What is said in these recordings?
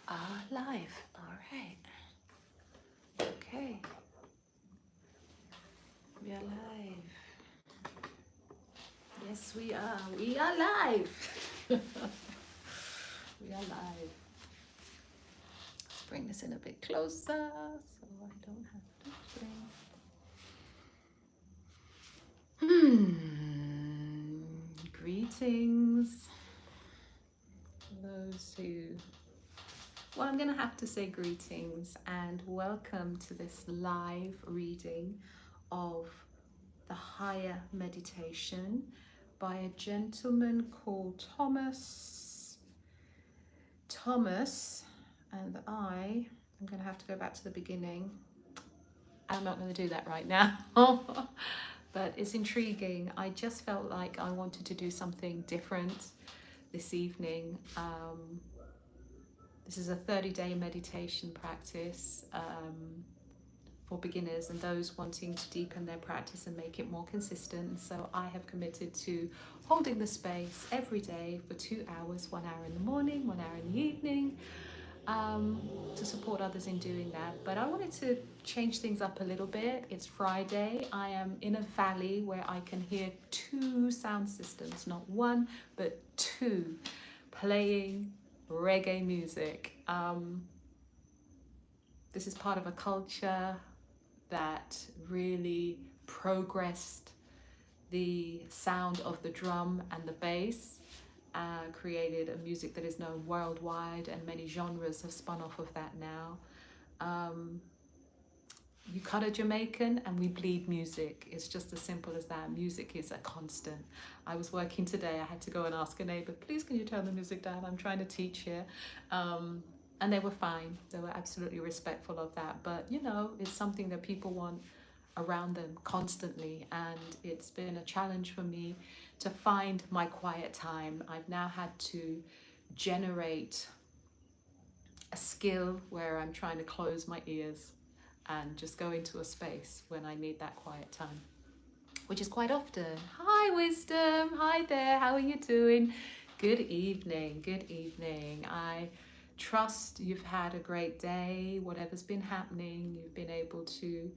are live. All right. Okay. We are live. Yes, we are. We are live. We are live. Let's bring this in a bit closer so I don't have to bring. Greetings. Those who, well, I'm going to have to say greetings and welcome to this live reading of the Higher Meditation by a gentleman called Thomas, and I'm going to have to go back to the beginning. I'm not going to do that right now, but it's intriguing. I just felt like I wanted to do something different this evening. This is a 30-day meditation practice for beginners and those wanting to deepen their practice and make it more consistent. So I have committed to holding the space every day for 2 hours, 1 hour in the morning, 1 hour in the evening, to support others in doing that. But I wanted to change things up a little bit. It's Friday. I am in a valley where I can hear 2 sound systems, not 1, but 2, playing reggae music. This is part of a culture that really progressed the sound of the drum and the bass, created a music that is known worldwide, and many genres have spun off of that now. You cut a Jamaican and we bleed music. It's just as simple as that. Music is a constant. I was working today, I had to go and ask a neighbor, please can you turn the music down? I'm trying to teach here. And they were fine. They were absolutely respectful of that. But you know, it's something that people want around them constantly. And it's been a challenge for me to find my quiet time. I've now had to generate a skill where I'm trying to close my ears and just go into a space when I need that quiet time, which is quite often. Hi, Wisdom. Hi there. How are you doing? Good evening. Good evening. I trust you've had a great day. Whatever's been happening, you've been able to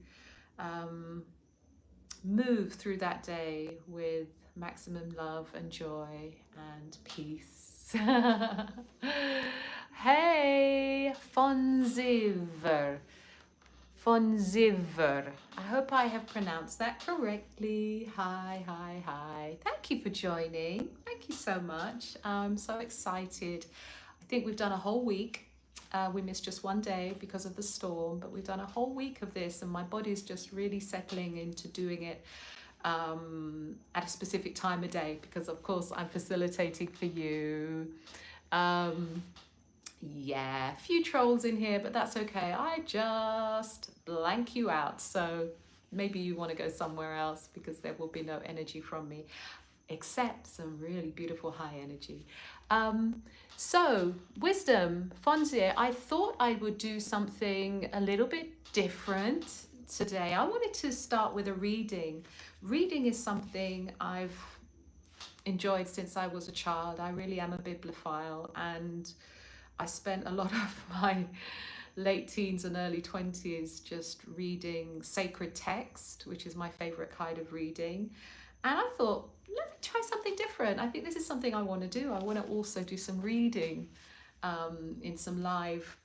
move through that day with maximum love and joy and peace. Hey, Fonziver. Fonziver. I hope I have pronounced that correctly. Hi, hi, hi. Thank you for joining. Thank you so much. I'm so excited. I think we've done a whole week. We missed just 1 day because of the storm, but we've done a whole week of this, and my body's just really settling into doing it at a specific time of day, because of course I'm facilitating for you. Yeah, a few trolls in here, but that's okay. I just blank you out. So maybe you want to go somewhere else because there will be no energy from me, except some really beautiful high energy. So Wisdom, Fonzie, I thought I would do something a little bit different today. I wanted to start with a reading. Reading is something I've enjoyed since I was a child. I really am a bibliophile, and I spent a lot of my late teens and early 20s just reading sacred text, which is my favorite kind of reading. And I thought, let me try something different. I think this is something I want to do. I want to also do some reading in some live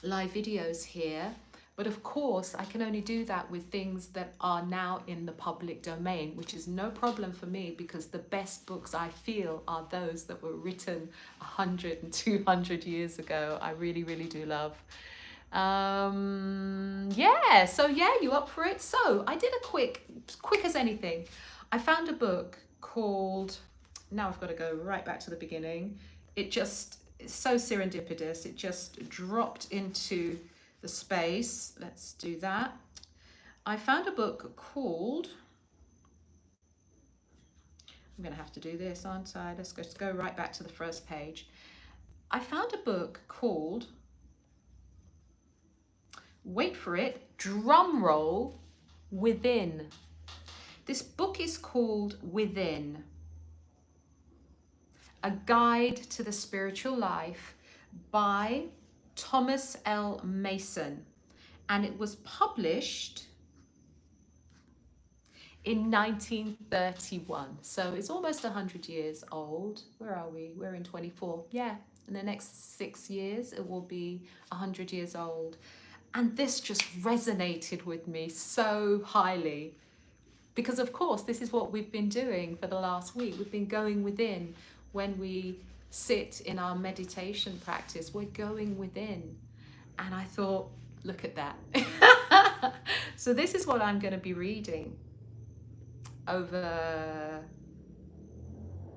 videos here. But of course, I can only do that with things that are now in the public domain, which is no problem for me, because the best books I feel are those that were written 100 and 200 years ago. I really, really do love. Yeah, so yeah, you up for it? So I did a quick as anything. I found a book called, now I've got to go right back to the beginning. It's so serendipitous. It just dropped into the space. Let's do that. I found a book called, I'm going to have to do this, aren't I? Let's just go right back to the first page. I found a book called, wait for it, drum roll, Within. This book is called Within, A Guide to the Spiritual Life by Thomas L. Mason, and it was published in 1931. So it's almost 100 years old. Where are we? We're in 24. Yeah, in the next 6 years, it will be 100 years old. And this just resonated with me so highly. Because of course, this is what we've been doing for the last week. We've been going within. When we sit in our meditation practice, we're going within. And I thought, look at that. So this is what I'm going to be reading over.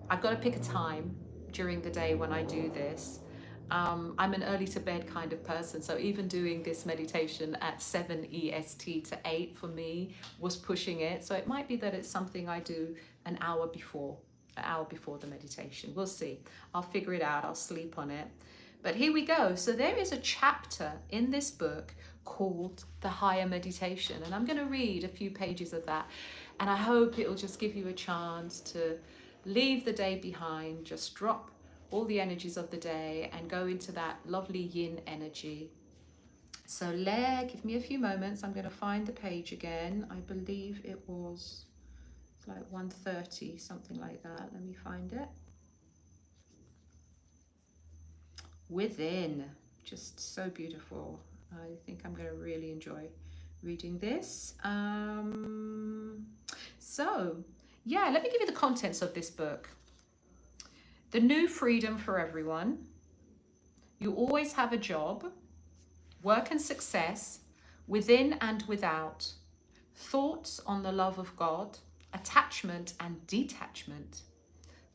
I've got to pick a time during the day when I do this. I'm an early to bed kind of person, so even doing this meditation at 7 EST to 8 for me was pushing it. So it might be that it's something I do an hour before the meditation. We'll see. I'll figure it out. I'll sleep on it. But here we go. So there is a chapter in this book called The Higher Meditation, and I'm going to read a few pages of that. And I hope it will just give you a chance to leave the day behind, just drop all the energies of the day and go into that lovely yin energy. So give me a few moments. I'm going to find the page again. I believe it was like 130, something like that. Let me find it. Within, just so beautiful. I think I'm going to really enjoy reading this. So yeah, let me give you the contents of this book. The new freedom for everyone. You always have a job. Work and success, within and without. Thoughts on the love of God. Attachment and detachment.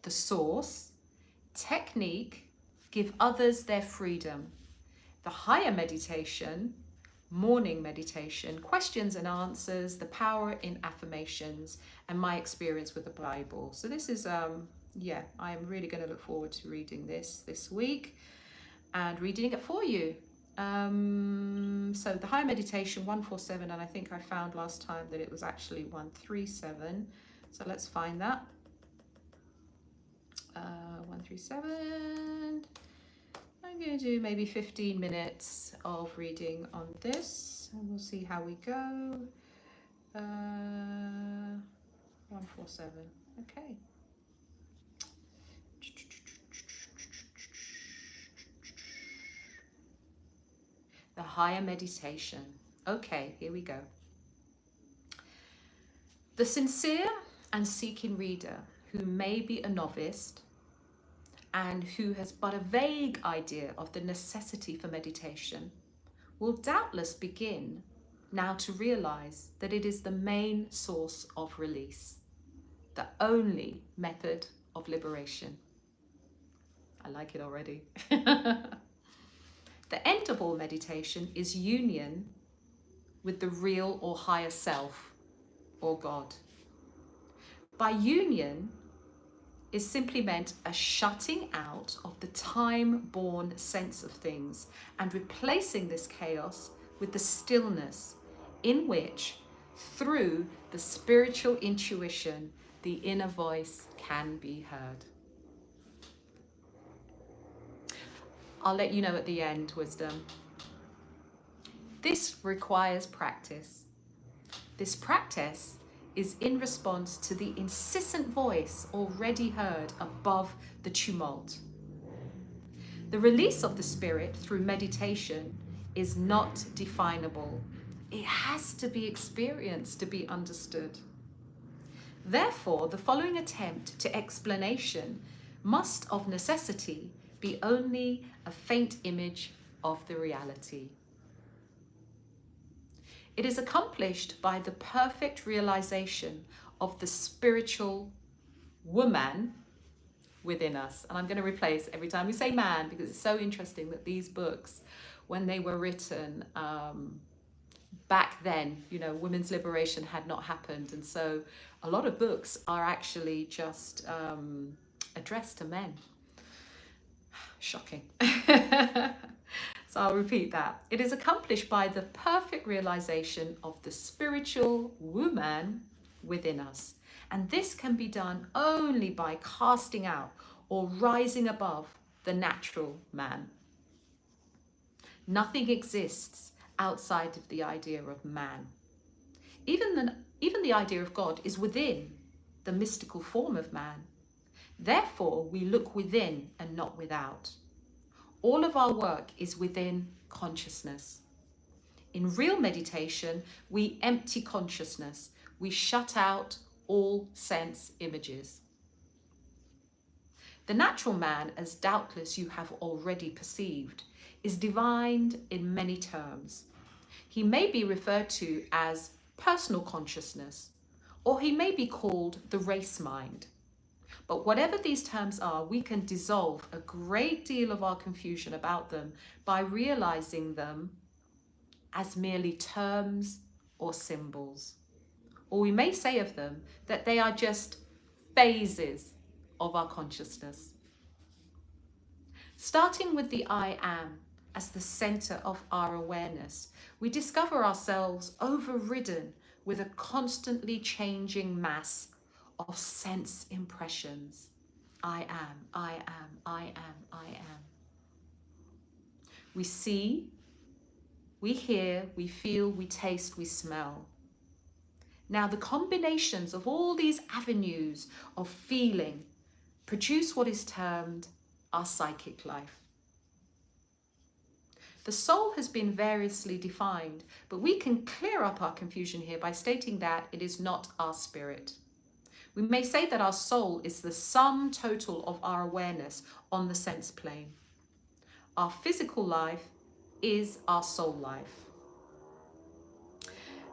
The source. Technique. Give others their freedom. The higher meditation. Morning meditation. Questions and answers. The power in affirmations. And my experience with the Bible. So this is yeah, I am really going to look forward to reading this week and reading it for you. So the higher meditation 147, and I think I found last time that it was actually 137. So let's find that. 137. I'm going to do maybe 15 minutes of reading on this, and we'll see how we go. 147. Okay. The higher meditation. Okay, here we go. The sincere and seeking reader who may be a novice and who has but a vague idea of the necessity for meditation will doubtless begin now to realize that it is the main source of release, the only method of liberation. I like it already. The end of all meditation is union with the real or higher self or God. By union is simply meant a shutting out of the time-born sense of things and replacing this chaos with the stillness in which, through the spiritual intuition, the inner voice can be heard. I'll let you know at the end, wisdom. This requires practice. This practice is in response to the incessant voice already heard above the tumult. The release of the spirit through meditation is not definable. It has to be experienced to be understood. Therefore, the following attempt to explanation must of necessity be only a faint image of the reality. It is accomplished by the perfect realization of the spiritual woman within us. And I'm going to replace every time we say man, because it's so interesting that these books, when they were written back then, you know, women's liberation had not happened. And so a lot of books are actually just addressed to men. Shocking. So I'll repeat that. It is accomplished by the perfect realization of the spiritual woman within us. And this can be done only by casting out or rising above the natural man. Nothing exists outside of the idea of man. Even the idea of God is within the mystical form of man. Therefore, we look within and not without. All of our work is within consciousness. In real meditation, we empty consciousness. We shut out all sense images. The natural man, as doubtless you have already perceived, is divined in many terms. He may be referred to as personal consciousness, or he may be called the race mind. But whatever these terms are, we can dissolve a great deal of our confusion about them by realizing them as merely terms or symbols. Or we may say of them that they are just phases of our consciousness. Starting with the I am as the center of our awareness, we discover ourselves overridden with a constantly changing mass of sense impressions. I am, I am, I am, I am. We see, we hear, we feel, we taste, we smell. Now, the combinations of all these avenues of feeling produce what is termed our psychic life. The soul has been variously defined, but we can clear up our confusion here by stating that it is not our spirit. We may say that our soul is the sum total of our awareness on the sense plane. Our physical life is our soul life.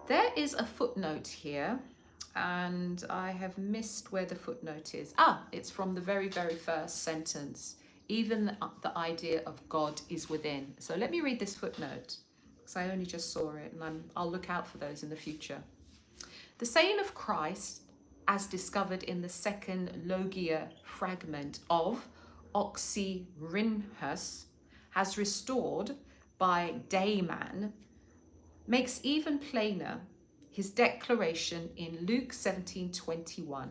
There is a footnote here, and I have missed where the footnote is. It's from the very, very first sentence. Even the idea of God is within. So let me read this footnote, because I only just saw it, and I'll look out for those in the future. The saying of Christ, as discovered in the second Logia fragment of Oxyrhynchus, has restored by Dayman, makes even plainer his declaration in Luke 17:21.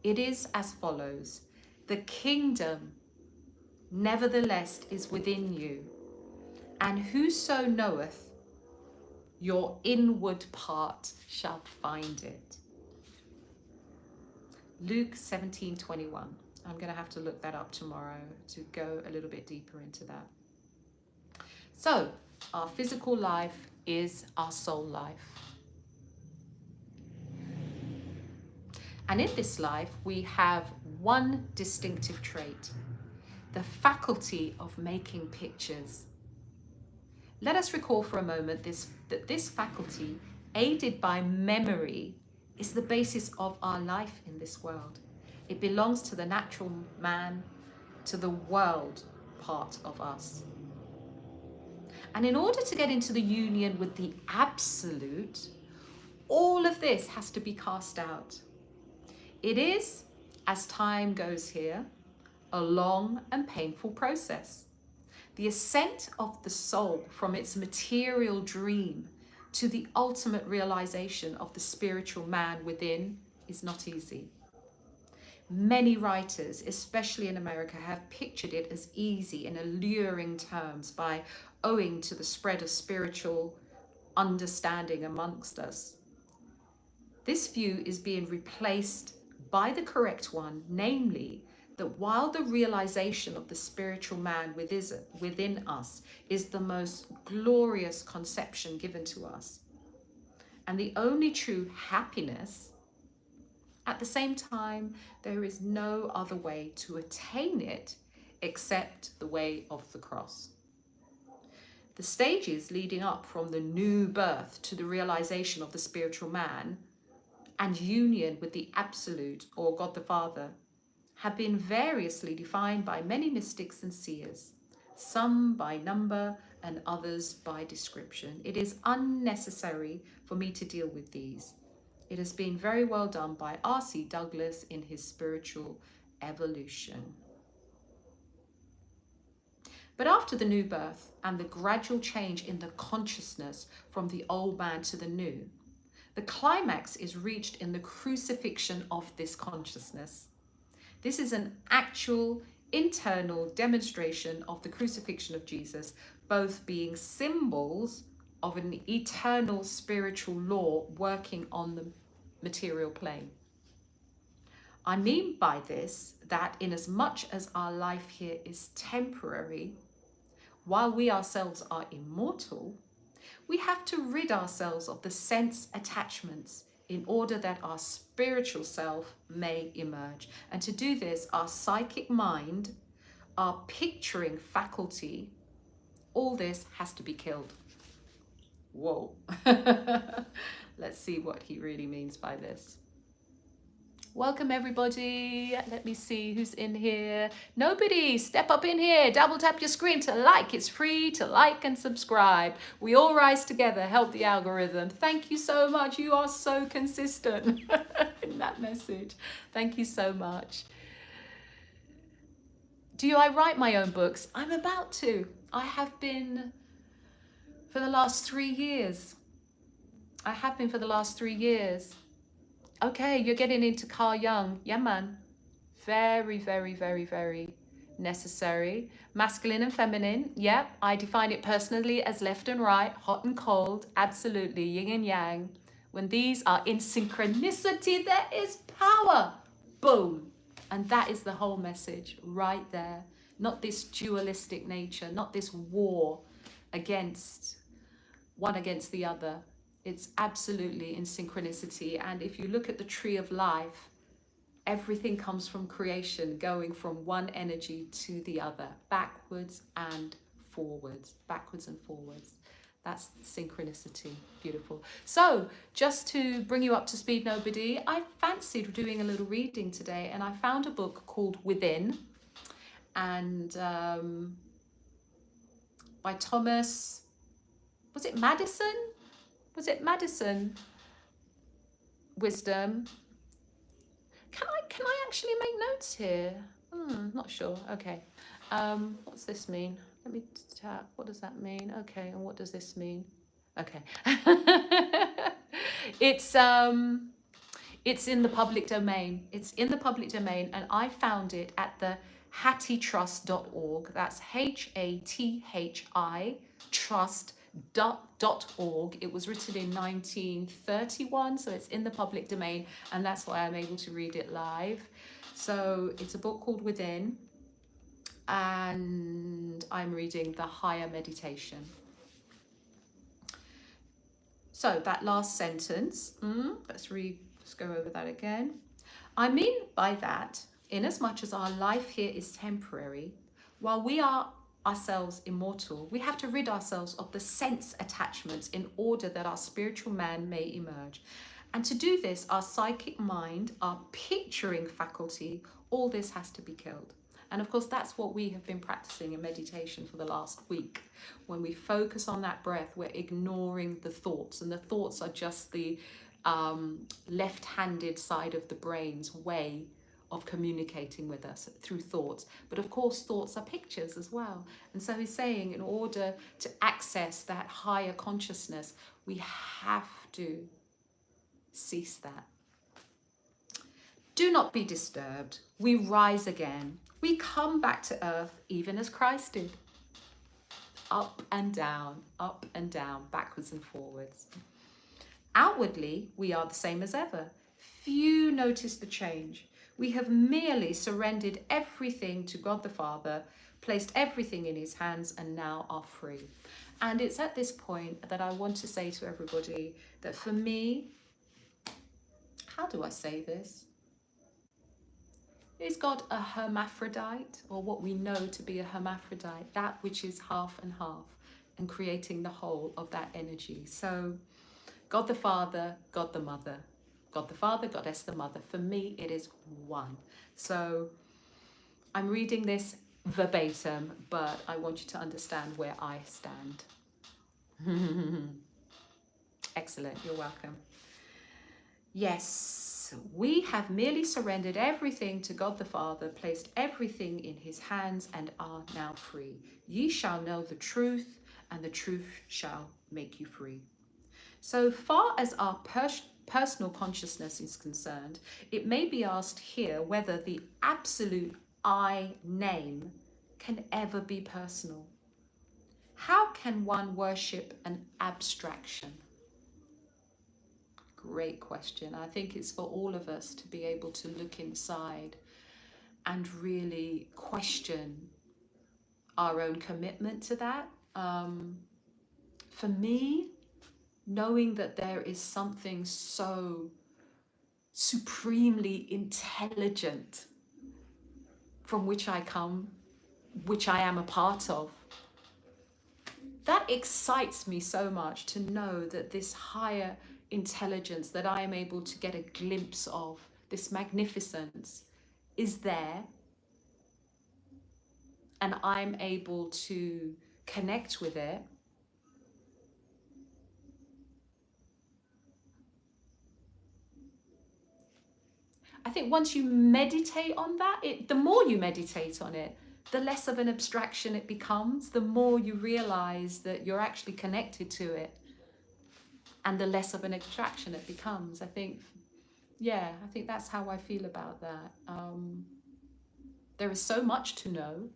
It is as follows: the kingdom nevertheless is within you, and whoso knoweth your inward part shall find it. Luke 17:21. I'm going to have to look that up tomorrow to go a little bit deeper into that. So, our physical life is our soul life. And in this life, we have one distinctive trait: the faculty of making pictures. Let us recall for a moment that this faculty, aided by memory, is the basis of our life in this world. It belongs to the natural man, to the world part of us. And in order to get into the union with the absolute, all of this has to be cast out. It is, as time goes here, a long and painful process. The ascent of the soul from its material dream to the ultimate realization of the spiritual man within is not easy. Many writers, especially in America, have pictured it as easy in alluring terms by owing to the spread of spiritual understanding amongst us. This view is being replaced by the correct one, namely that while the realization of the spiritual man within us is the most glorious conception given to us, and the only true happiness, at the same time, there is no other way to attain it except the way of the cross. The stages leading up from the new birth to the realization of the spiritual man and union with the Absolute, or God the Father, have been variously defined by many mystics and seers, some by number and others by description. It is unnecessary for me to deal with these. It has been very well done by R.C. Douglas in his Spiritual Evolution. But after the new birth and the gradual change in the consciousness from the old man to the new, the climax is reached in the crucifixion of this consciousness. This is an actual internal demonstration of the crucifixion of Jesus both being symbols of an eternal spiritual law working on the material plane. I mean by this that in as much as our life here is temporary, while we ourselves are immortal, we have to rid ourselves of the sense attachments in order that our spiritual self may emerge. And to do this, our psychic mind, our picturing faculty, all this has to be killed. Whoa. Let's see what he really means by this. Welcome everybody. Let me see who's in here. Nobody, step up in here. Double tap your screen to like. It's free to like and subscribe. We all rise together, help the algorithm. Thank you so much. You are so consistent in that message. Thank you so much. Do I write my own books? I'm about to. I have been for the last 3 years. I have been for the last 3 years. Okay, you're getting into Carl Jung. Yeah, man. Very, very, very, very necessary. Masculine and feminine. Yep, I define it personally as left and right, hot and cold. Absolutely, yin and yang. When these are in synchronicity, there is power. Boom. And that is the whole message right there. Not this dualistic nature, not this war against one against the other. It's absolutely in synchronicity. And if you look at the tree of life, everything comes from creation, going from one energy to the other, backwards and forwards, backwards and forwards. That's synchronicity. Beautiful. So just to bring you up to speed, nobody, I fancied doing a little reading today, and I found a book called Within, and by Thomas, was it Madison? Was it Madison? Wisdom. Can I actually make notes here? Not sure. Okay. What's this mean? Let me tap. What does that mean? Okay. And what does this mean? Okay. It's in the public domain. It's in the public domain, and I found it at the hathitrust.org. That's HATHI trust.org. It was written in 1931, so it's in the public domain, and that's why I'm able to read it live. So it's a book called Within, and I'm reading the Higher Meditation. So that last sentence, let's go over that again. I mean by that, inasmuch as our life here is temporary, while we are ourselves immortal, we have to rid ourselves of the sense attachments in order that our spiritual man may emerge. And to do this, our psychic mind, our picturing faculty, all this has to be killed. And of course, that's what we have been practicing in meditation for the last week. When we focus on that breath, we're ignoring the thoughts, and the thoughts are just the left-handed side of the brain's way of communicating with us through thoughts. But of course, thoughts are pictures as well. And so he's saying, in order to access that higher consciousness, we have to cease that. Do not be disturbed. We rise again. We come back to earth even as Christ did. Up and down, backwards and forwards. Outwardly, we are the same as ever. Few notice the change. We have merely surrendered everything to God the Father, placed everything in his hands, and now are free. And it's at this point that I want to say to everybody that for me, how do I say this? Is God a hermaphrodite, or what we know to be a hermaphrodite, that which is half and half, and creating the whole of that energy? So God the Father, God the Mother. God the Father, Goddess the Mother. For me, it is one. So I'm reading this verbatim, but I want you to understand where I stand. Excellent, you're welcome. Yes, we have merely surrendered everything to God the Father, placed everything in his hands, and are now free. Ye shall know the truth, and the truth shall make you free. So far as our personal consciousness is concerned, it may be asked here whether the absolute I name can ever be personal. How can one worship an abstraction? Great question. I think it's for all of us to be able to look inside and really question our own commitment to that. For me, knowing that there is something so supremely intelligent from which I come, which I am a part of, that excites me so much, to know that this higher intelligence that I am able to get a glimpse of, this magnificence, is there, and I'm able to connect with it. I think once you meditate on that, the more you meditate on it, the less of an abstraction it becomes, the more you realize that you're actually connected to it, and the less of an abstraction it becomes. I think that's how I feel about that. There is so much to know.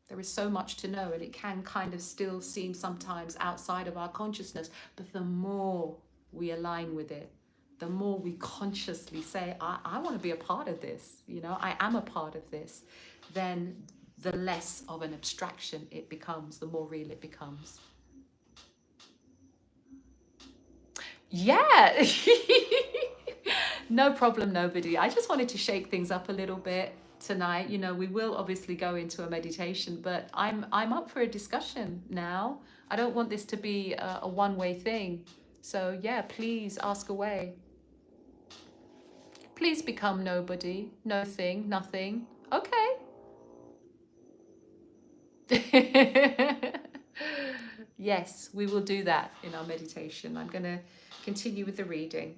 There is so much to know, and it can kind of still seem sometimes outside of our consciousness, but the more we align with it, the more we consciously say, I want to be a part of this, I am a part of this, then the less of an abstraction it becomes, the more real it becomes. Yeah. No problem, nobody. I just wanted to shake things up a little bit tonight. We will obviously go into a meditation, but I'm up for a discussion now. I don't want this to be a one-way thing. So yeah, please ask away. Please become nobody, no thing, nothing. Okay. Yes, we will do that in our meditation. I'm going to continue with the reading.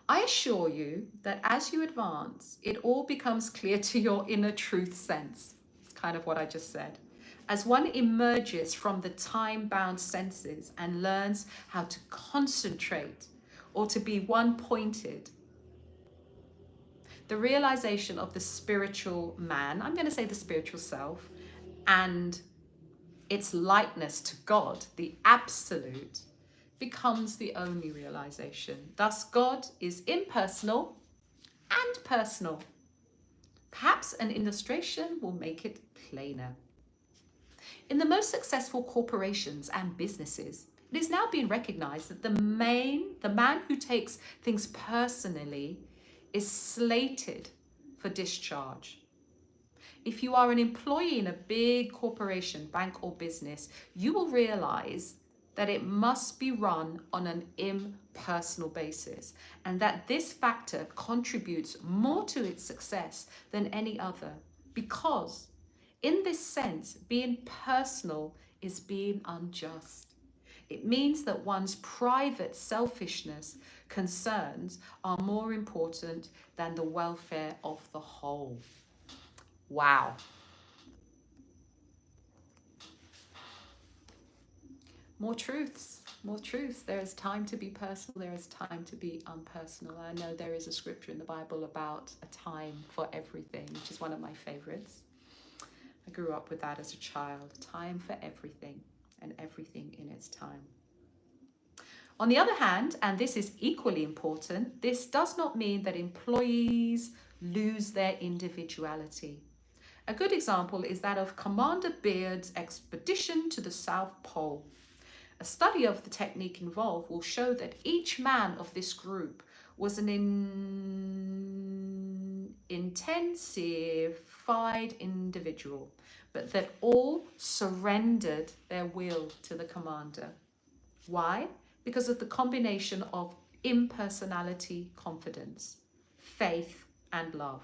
I assure you that as you advance, it all becomes clear to your inner truth sense. It's kind of what I just said. As one emerges from the time-bound senses and learns how to concentrate or to be one-pointed, the realization of the spiritual man, I'm going to say the spiritual self, and its likeness to God, the absolute, becomes the only realization. Thus, God is impersonal and personal. Perhaps an illustration will make it plainer. In the most successful corporations and businesses, it is now being recognized that the man who takes things personally is slated for discharge. If you are an employee in a big corporation, bank or business, you will realize that it must be run on an impersonal basis, and that this factor contributes more to its success than any other, because in this sense, being personal is being unjust. It means that one's private selfishness concerns are more important than the welfare of the whole. Wow. More truths, more truths. There is time to be personal, there is time to be unpersonal. I know there is a scripture in the Bible about a time for everything, which is one of my favorites. I grew up with that as a child. Time for everything, and everything in its time. On the other hand, and this is equally important, this does not mean that employees lose their individuality. A good example is that of Commander Beard's expedition to the South Pole. A study of the technique involved will show that each man of this group was an intensified individual, but that all surrendered their will to the commander. Why? Because of the combination of impersonality, confidence, faith, and love.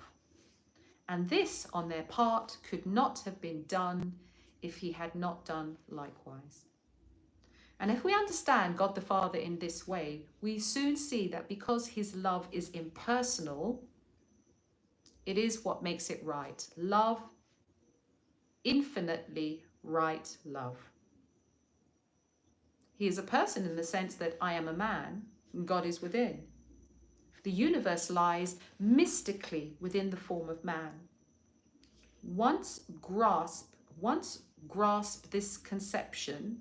And this, on their part, could not have been done if he had not done likewise. And if we understand God the Father in this way, we soon see that because his love is impersonal, it is what makes it right. Love, infinitely right love. He is a person in the sense that I am a man and God is within. The universe lies mystically within the form of man. Once grasp this conception,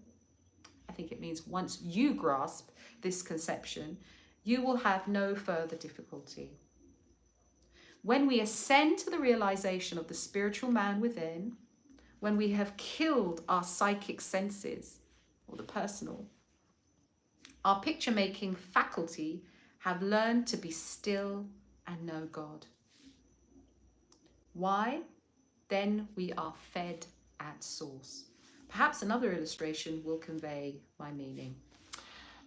I think it means once you grasp this conception, you will have no further difficulty. When we ascend to the realization of the spiritual man within, when we have killed our psychic senses or the personal, our picture-making faculty have learned to be still and know God. Why? Then we are fed at source. Perhaps another illustration will convey my meaning.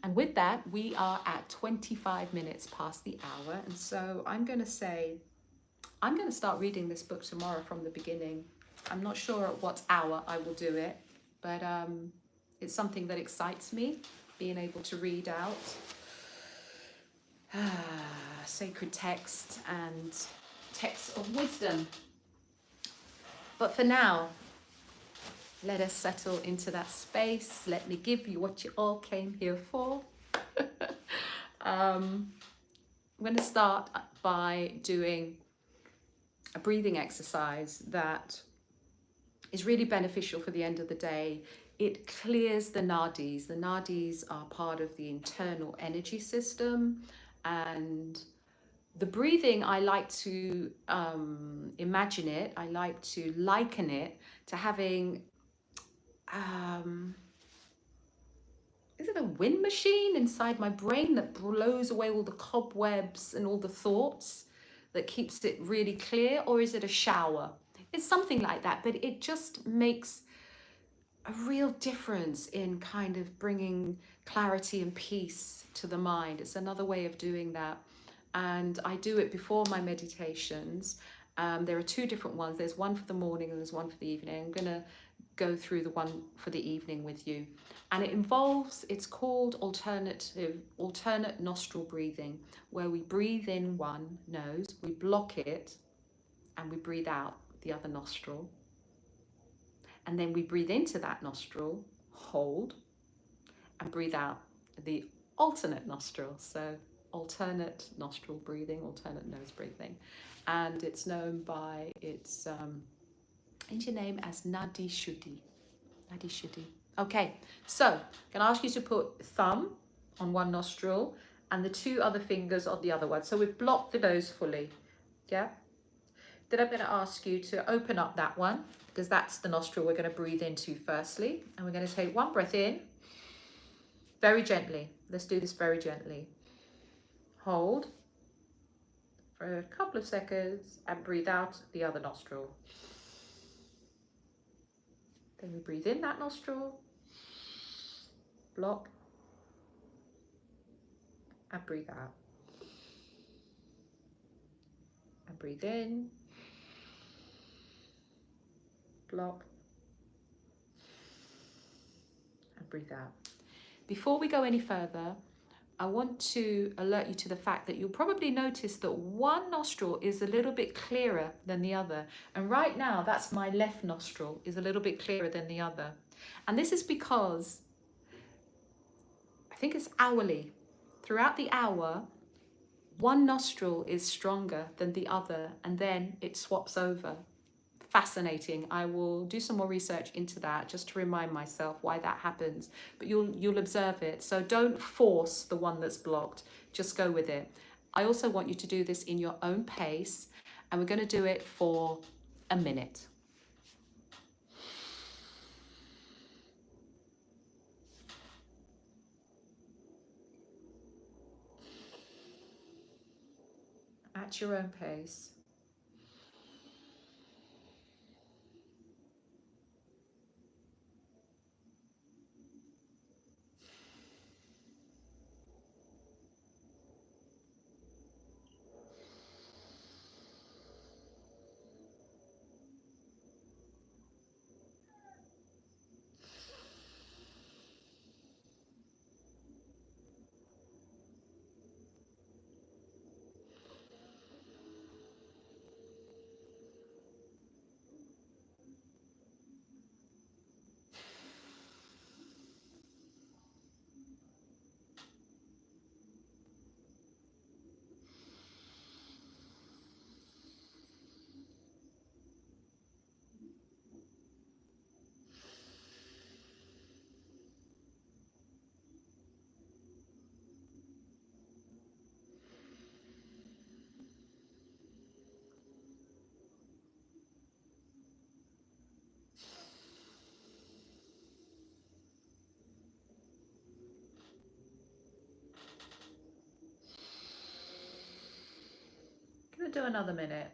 And with that, we are at 25 minutes past the hour. And so I'm going to start reading this book tomorrow from the beginning. I'm not sure at what hour I will do it, but it's something that excites me, being able to read out sacred text and texts of wisdom. But for now, let us settle into that space. Let me give you what you all came here for. I'm going to start by doing a breathing exercise that is really beneficial for the end of the day. It clears the nadis. The nadis are part of the internal energy system, and the breathing, I like to imagine it, I like to liken it to having, is it a wind machine inside my brain that blows away all the cobwebs and all the thoughts, that keeps it really clear? Or is it a shower? It's something like that, but it just makes a real difference in kind of bringing clarity and peace to the mind. It's another way of doing that. And I do it before my meditations. There are two different ones. There's one for the morning and there's one for the evening. I'm going to go through the one for the evening with you. And it involves, it's called alternate nostril breathing, where we breathe in one nose, we block it, and we breathe out the other nostril. And then we breathe into that nostril, hold, and breathe out the alternate nostril. So alternate nostril breathing, alternate nose breathing. And it's known by its ancient name as Nadi Shuddhi. Nadi Shuddhi. Okay, so I'm going to ask you to put thumb on one nostril and the two other fingers on the other one. So we've blocked the nose fully. Yeah. Then I'm going to ask you to open up that one, because that's the nostril we're going to breathe into firstly. And we're going to take one breath in, very gently. Let's do this very gently. Hold for a couple of seconds and breathe out the other nostril. Then we breathe in that nostril, block, and breathe out. And breathe in, block, and breathe out. Before we go any further, I want to alert you to the fact that you'll probably notice that one nostril is a little bit clearer than the other. And right now, that's my left nostril is a little bit clearer than the other. And this is because I think it's hourly. Throughout the hour, one nostril is stronger than the other, and then it swaps over. Fascinating. I will do some more research into that just to remind myself why that happens, but you'll observe it. So don't force the one that's blocked, just go with it. I also want you to do this in your own pace, and we're going to do it for a minute. At your own pace. going to do another minute.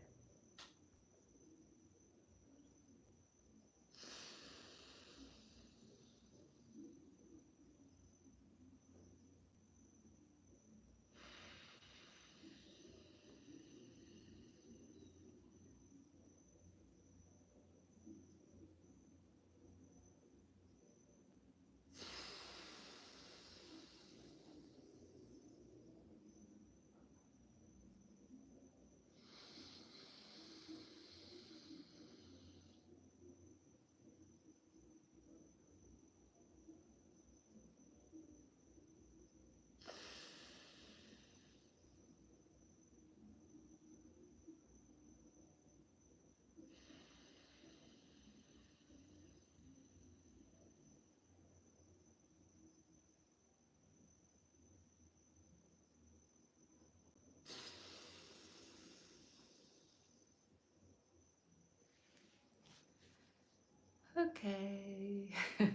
Okay. I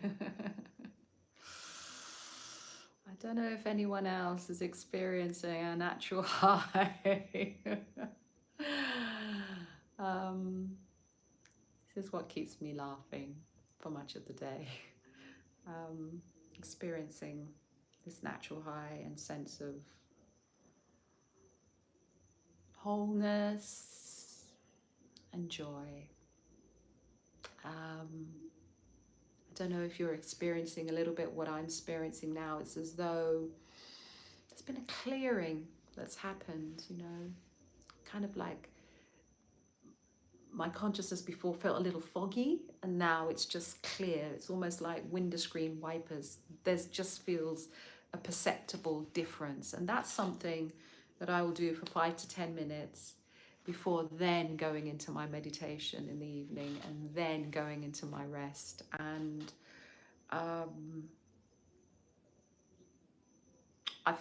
don't know if anyone else is experiencing a natural high. um, this is what keeps me laughing for much of the day. Experiencing this natural high and sense of wholeness and joy. I don't know if you're experiencing a little bit what I'm experiencing now. It's as though there's been a clearing that's happened, you know, kind of like my consciousness before felt a little foggy and now it's just clear. It's almost like window screen wipers. There's just feels a perceptible difference. And that's something that I will do for 5 to 10 minutes before then going into my meditation in the evening and then going into my rest. And I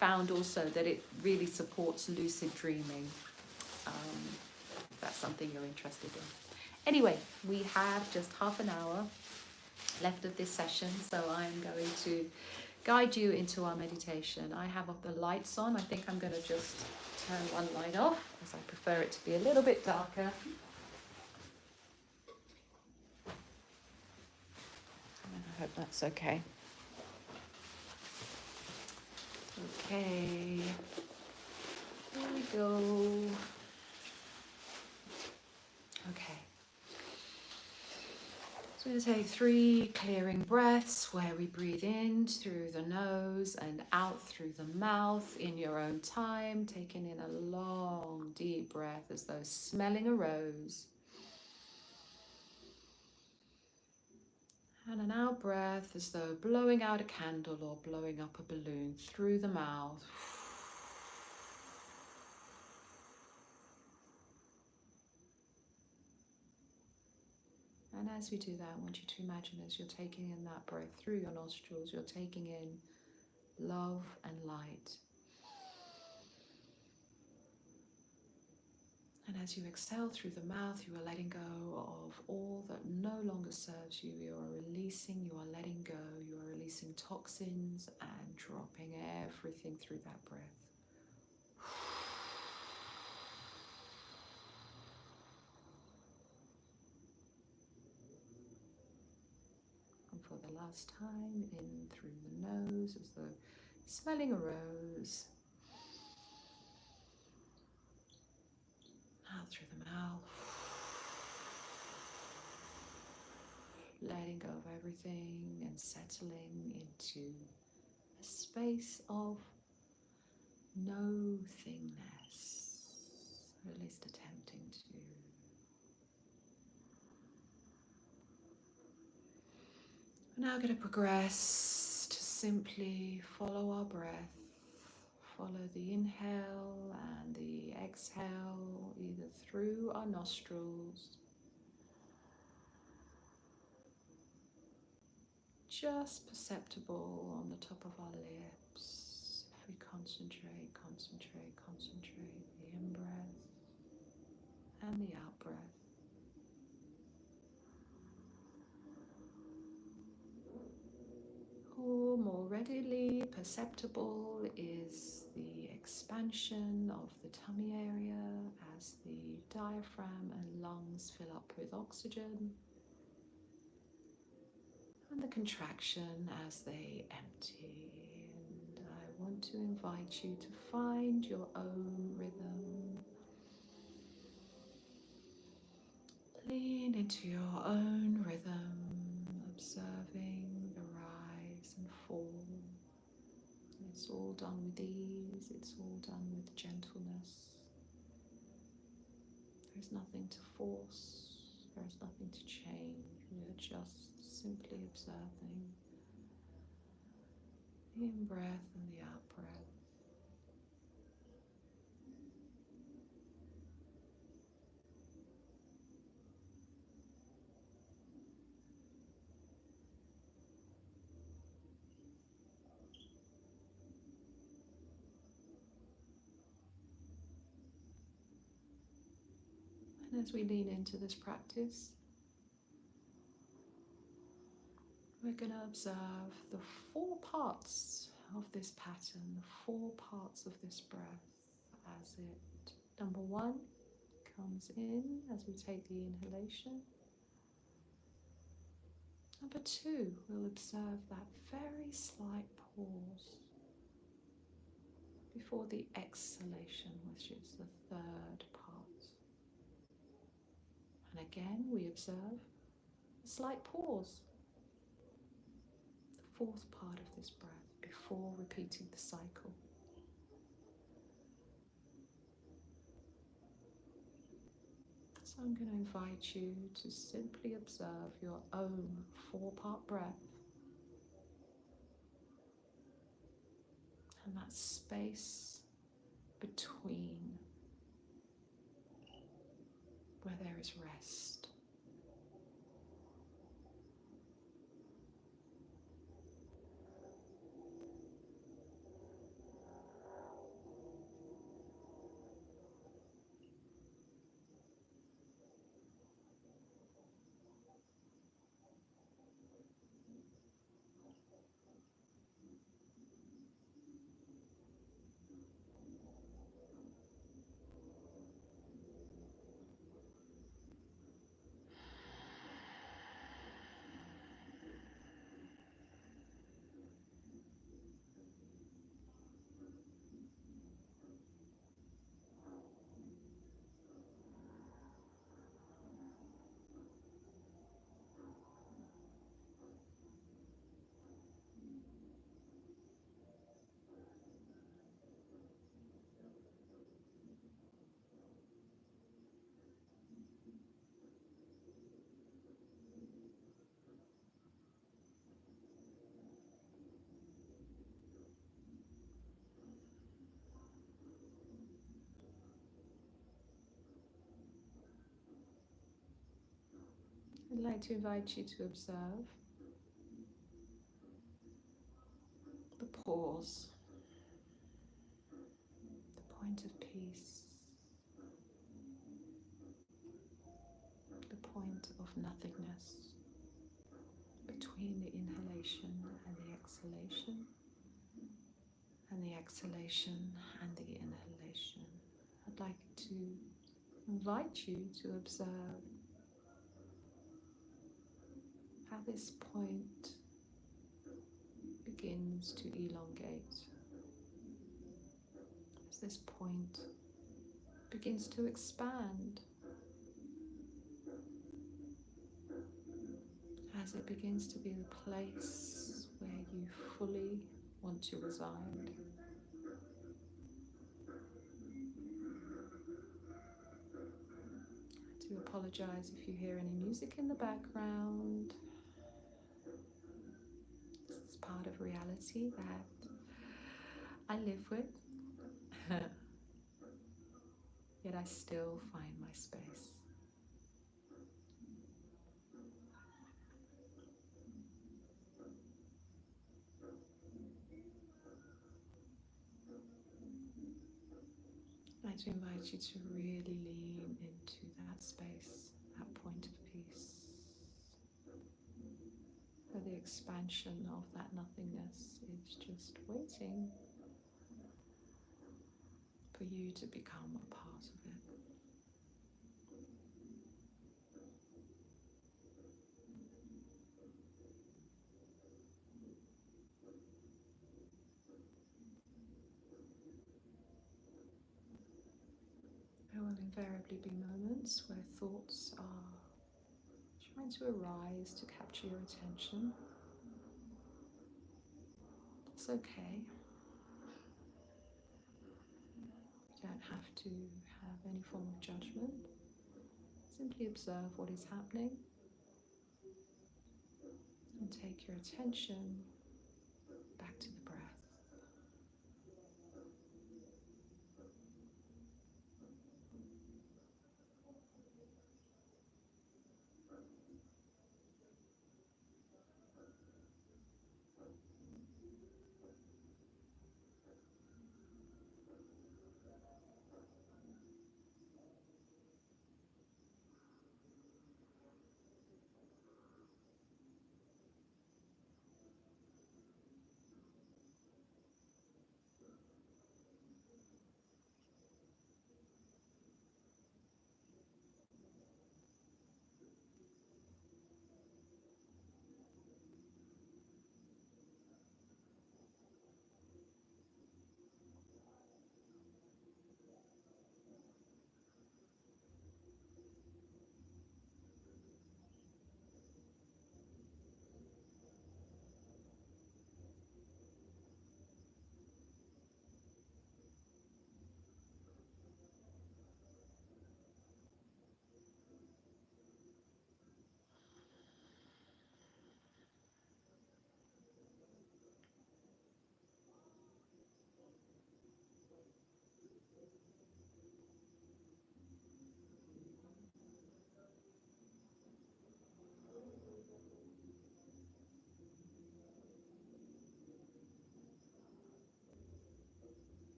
found also that it really supports lucid dreaming. If that's something you're interested in. Anyway, we have just half an hour left of this session, so I'm going to guide you into our meditation. I have the lights on. I think I'm going to just turn one light off as I prefer it to be a little bit darker. I hope that's okay. Okay, here we go. Okay. So we're going to take 3 clearing breaths where we breathe in through the nose and out through the mouth in your own time, taking in a long, deep breath as though smelling a rose. And an out breath as though blowing out a candle or blowing up a balloon through the mouth. And as we do that, I want you to imagine as you're taking in that breath through your nostrils, you're taking in love and light. And as you exhale through the mouth, you are letting go of all that no longer serves you. You are releasing, you are letting go, you are releasing toxins and dropping everything through that breath. And for the last time, in through the nose as though smelling a rose. Out through the mouth. Letting go of everything and settling into a space of nothingness, or at least attempting to. We're now going to progress to simply follow our breath. Follow the inhale and the exhale, either through our nostrils, just perceptible on the top of our lips. If we concentrate, concentrate, concentrate, the in-breath and the out-breath. Or more readily perceptible is the expansion of the tummy area as the diaphragm and lungs fill up with oxygen, and the contraction as they empty. And I want to invite you to find your own rhythm. Lean into your own rhythm, observing the rise and fall. It's all done with ease, it's all done with gentleness. There's nothing to force, there's nothing to change. We are just simply observing the in-breath and the out-breath. And as we lean into this practice, we're going to observe the 4 parts of this pattern, the 4 parts of this breath as it, number 1, comes in as we take the inhalation. Number 2, we'll observe that very slight pause before the exhalation, which is the 3rd part. And again, we observe a slight pause, the 4th part of this breath, before repeating the cycle. So I'm going to invite you to simply observe your own 4-part breath and that space between where there is rest. I'd like to invite you to observe the pause, the point of peace, the point of nothingness between the inhalation and the exhalation, and the exhalation and the inhalation. I'd like to invite you to observe how this point begins to elongate, as this point begins to expand, as it begins to be the place where you fully want to reside. I do apologize if you hear any music in the background. This is part of reality that I live with, yet I still find my space. I'd like to invite you to really lean into that space, that point of peace, where the expansion of that nothingness is just waiting for you to become a part of it. There will invariably be moments where thoughts are trying to arise to capture your attention. It's okay. You don't have to have any form of judgment. Simply observe what is happening and take your attention back to the breath.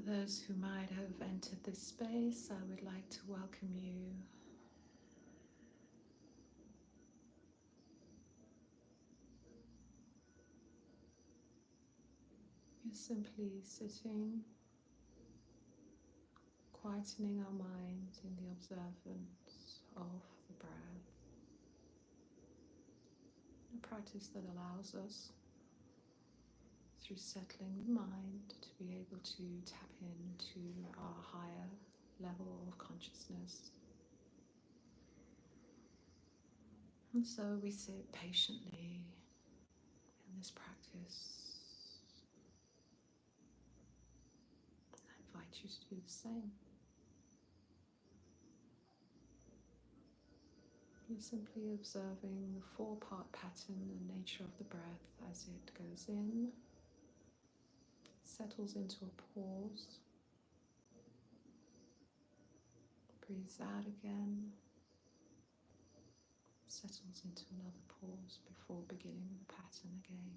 For those who might have entered this space, I would like to welcome you. You're simply sitting, quietening our mind in the observance of the breath, a practice that allows us, through settling the mind, to be able to tap into our higher level of consciousness. And so we sit patiently in this practice. I invite you to do the same. You're simply observing the four-part pattern and nature of the breath as it goes in, settles into a pause, breathes out again, settles into another pause before beginning the pattern again.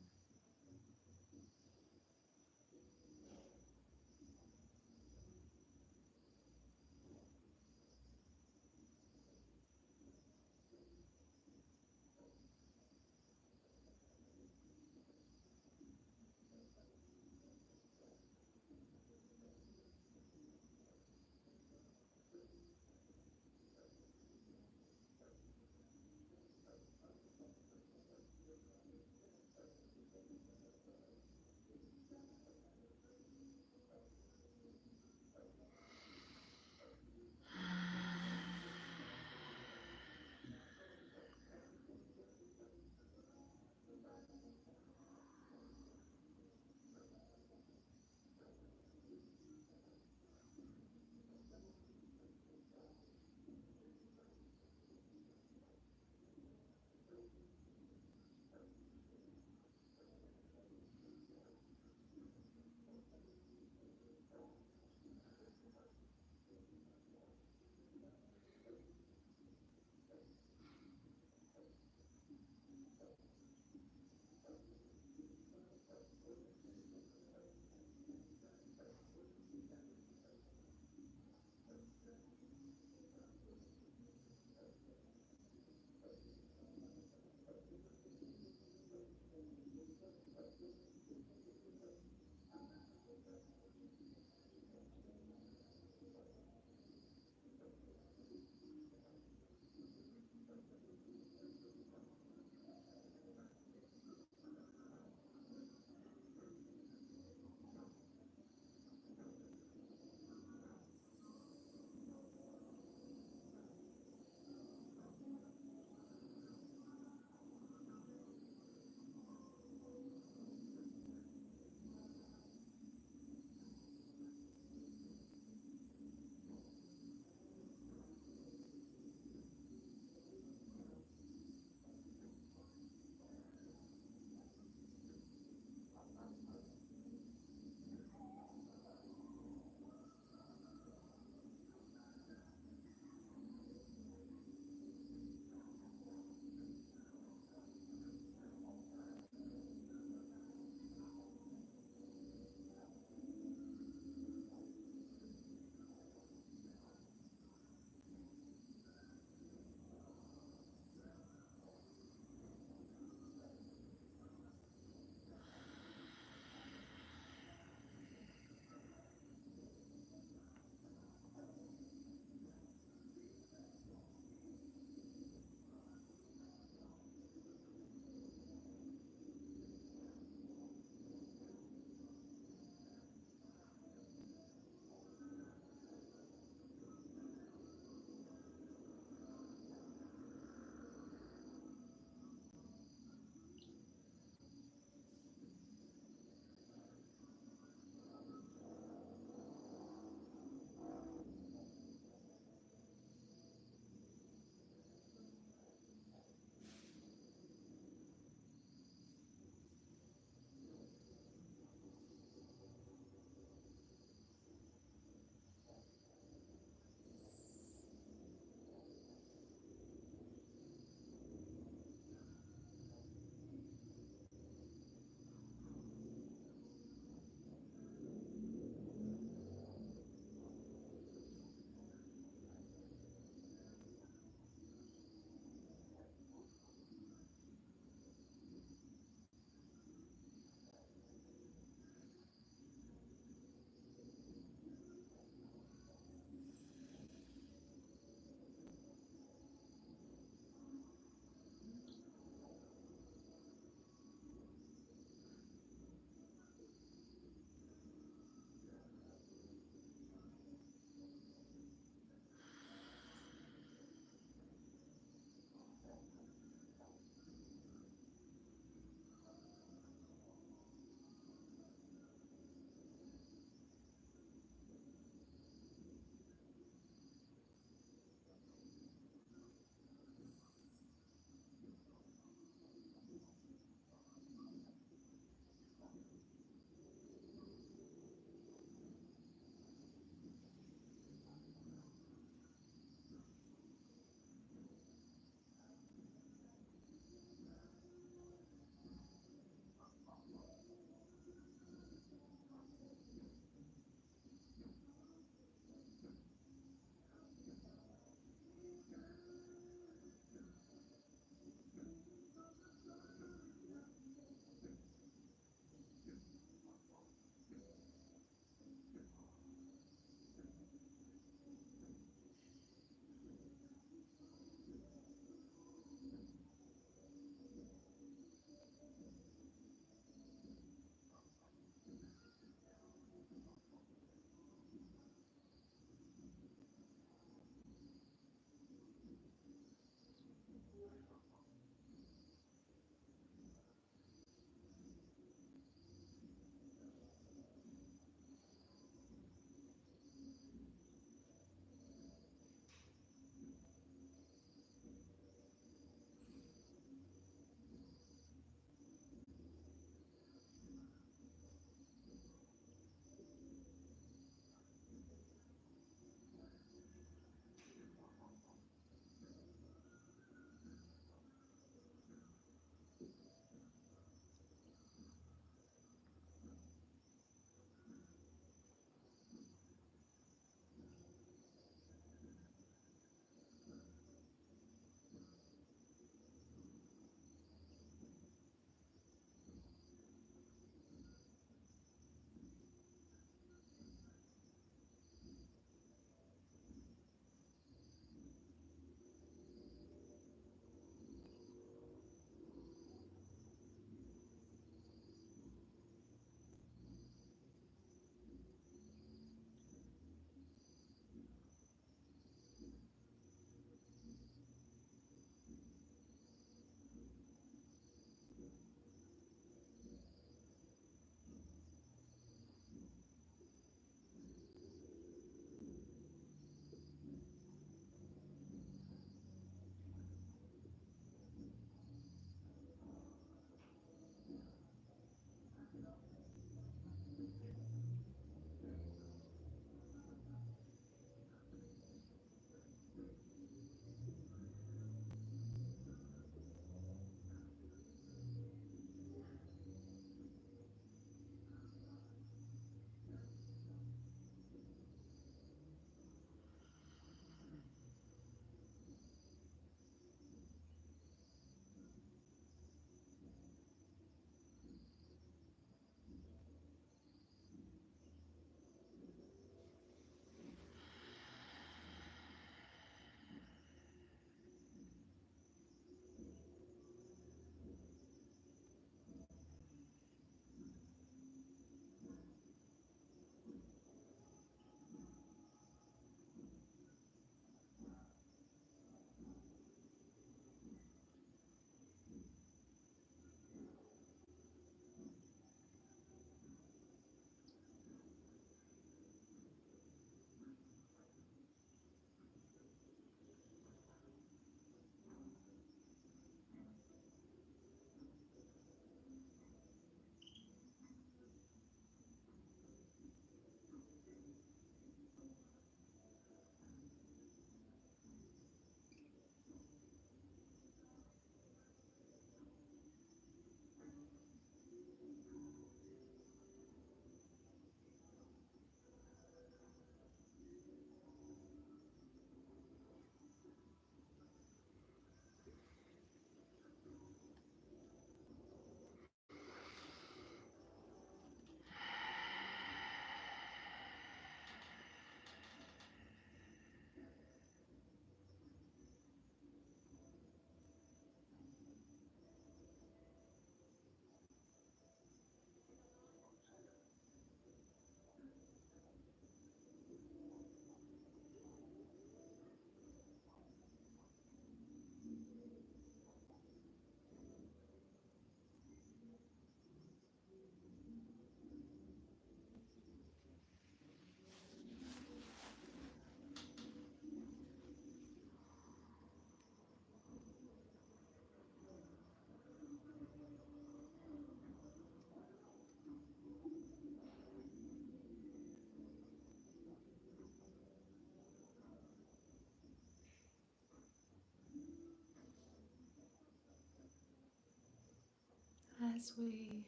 as we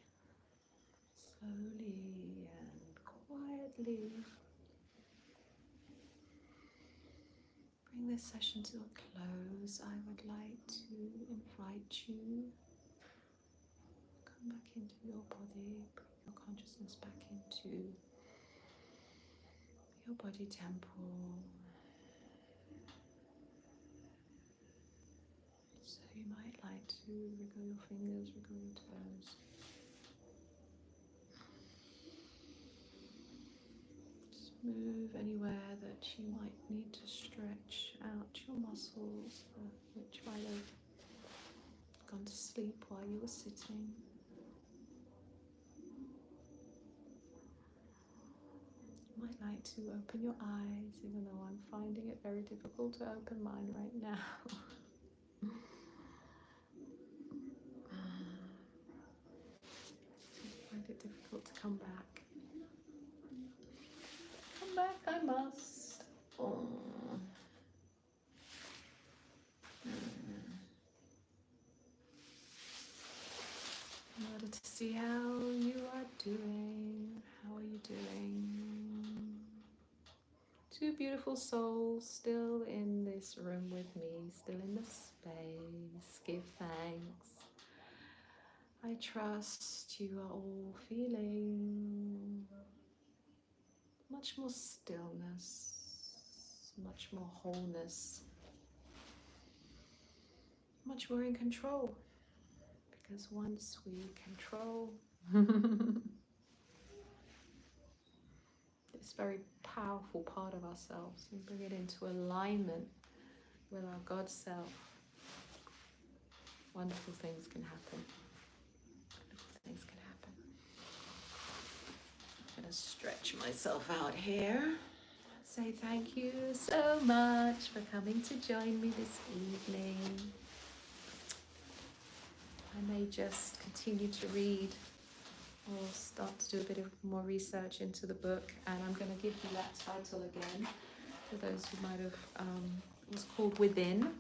slowly and quietly bring this session to a close, I would like to invite you to come back into your body, bring your consciousness back into your body temple. So you might like to wriggle your fingers, wriggle your toes. Just move anywhere that you might need to stretch out your muscles, which might have gone to sleep while you were sitting. You might like to open your eyes, even though I'm finding it very difficult to open mine right now. I find it difficult to come back. Come back, I must. Oh. In order to see how you are doing. How are you doing? Two beautiful souls still in this room with me, still in the space. Give thanks. I trust you are all feeling much more stillness, much more wholeness, much more in control. Because once we control this very powerful part of ourselves and bring it into alignment with our God self, wonderful things can happen. Wonderful things can happen. I'm going to stretch myself out here. Say thank you so much for coming to join me this evening. I may just continue to read or start to do a bit of more research into the book, and I'm going to give you that title again for those who might have. It was called Within.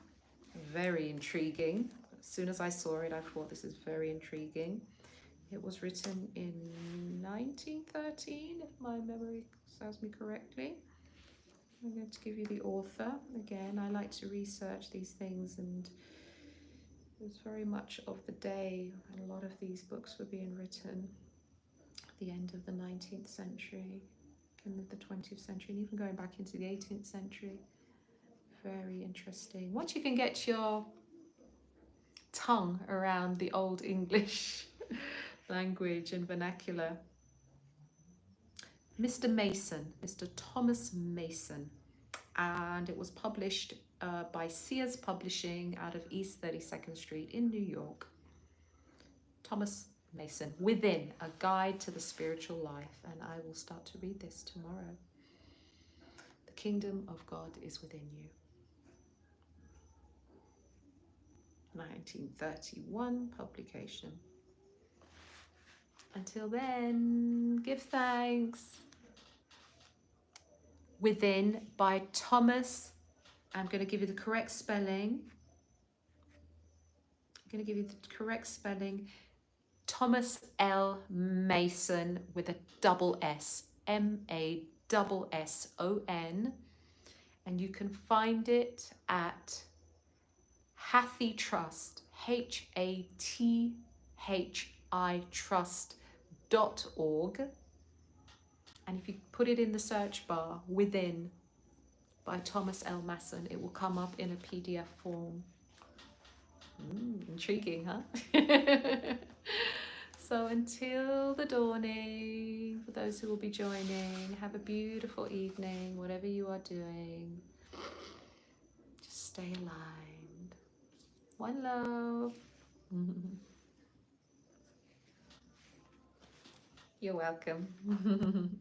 Very intriguing. As soon as I saw it, I thought this is very intriguing. It was written in 1913, if my memory serves me correctly. I'm going to give you the author. Again, I like to research these things, and it was very much of the day when a lot of these books were being written at the end of the 19th century, and the 20th century, and even going back into the 18th century. Very interesting. Once you can get your tongue around the old English language and vernacular. Mr. Mason, Mr. Thomas Mason, and it was published by Sears Publishing out of East 32nd Street in New York. Thomas Mason, Within, a Guide to the Spiritual Life, and I will start to read this tomorrow. The kingdom of God is within you. 1931 publication. Until then, give thanks. Within by Thomas, I'm going to give you the correct spelling. Thomas L. Mason with a double S, M-A-S-S-O-N. And you can find it at Hathi Trust, H-A-T-H-I Trust.org. And if you put it in the search bar, Within by Thomas L. Mason, it will come up in a PDF form. Intriguing, huh? So until the dawning, for those who will be joining, have a beautiful evening, whatever you are doing. Just stay aligned. One love. You're welcome.